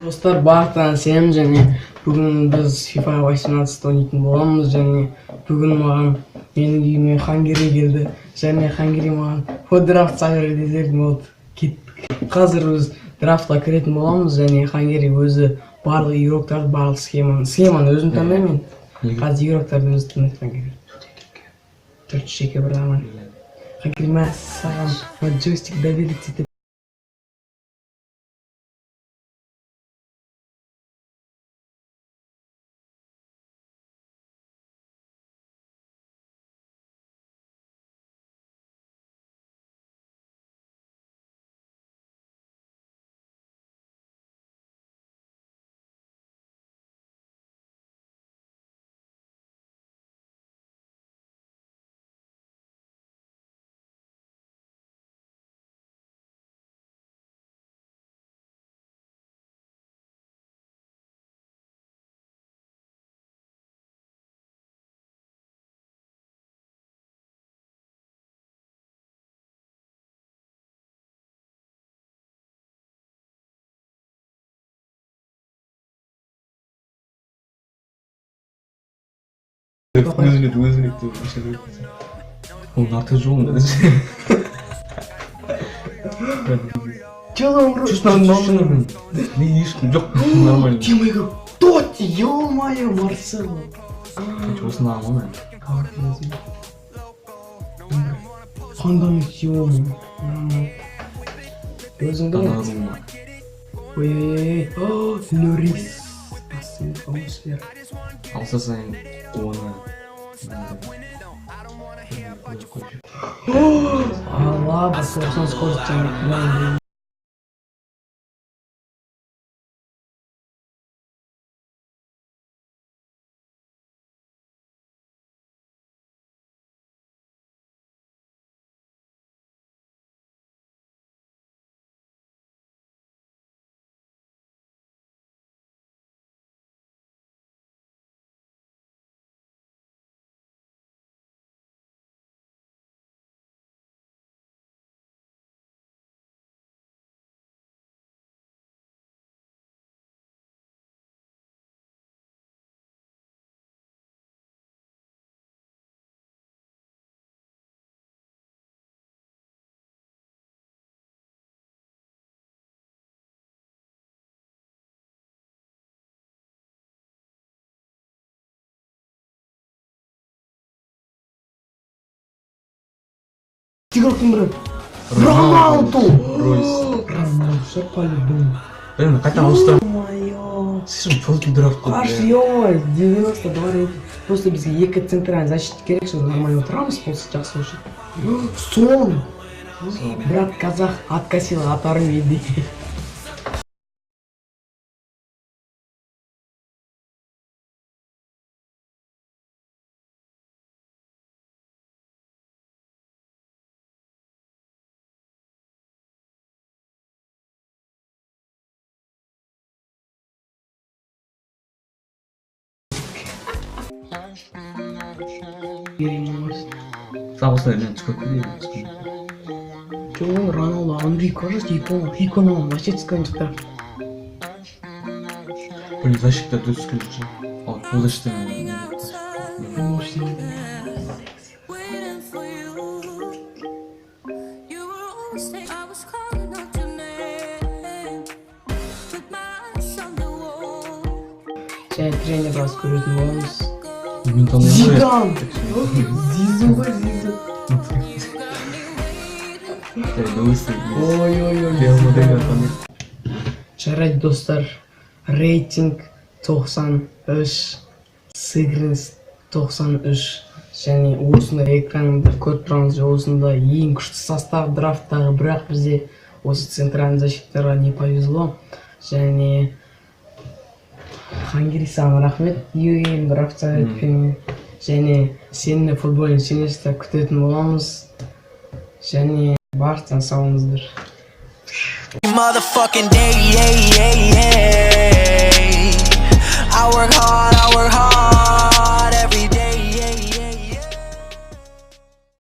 Достар, барлықтарыңа сәлем. Және бүгін біз FIFA 18 ойнайтын боламыз. Және бүгін маған менің үйіме Хангери келді. Және Хангери маған драфт сайыр десек болды. Кеттік. Қазір біз драфтқа кіретін боламыз. Және Хангери өзі барлық игроктарды, барлық схеманы өзім таңдаймын. Қазір игроктарды өзі таңдайды Хангери. 4-2 бір аман. Хангери мен саған джойстик доверить етіп. Өзгерек деп ашады. Ол аты жол ма? Нормально. Не ешкім жоқ, нормально. Тимайга, Тоти, ё-моё, Марсело. Осыны алма мен. Қандай ё-моё. Өзіңді Таназым. ой-ой-ой, Лорис. Алса сайын оны Аллах, басылсан скорость жаңа. Игроктың бірі. Роналду! Роналду, все по-любому. Блин, қайта ауыстырам. Ё-моё. Сен жолки драфт қой. Аж ё-моё, 92 рет. Просто бізге екі центральный защитник керек, чтобы нормально отырамыз, болса жақсы өшеді. Сон! Брат казах откосил атарын еді. Сабылса мен çıkıp gidiyorum. Жоқ, Роналду, Андрей, кажется, иконом вообще сканчықтар. Блин, защита тут скажи. О, бұл защита. Және тренер бас көретін боламыз. Мен танымаймын. Зидан! Зизу ғой, Зизу. Ой-ой-ой. Жарайды достар, рейтинг 93, сыгранность 93. Және осында экранында көріп тұрғаныңыз осында ең күшті состав драфттағы, бірақ бізде осы центральный защиттарға не повезло. Және Хангери саған рахмет, ең драфтқа өткеніңе. Және сені футболын сенесті күтетін боламыз. Және барлықтан сау болыңыздар. Motherfucking day, I work hard.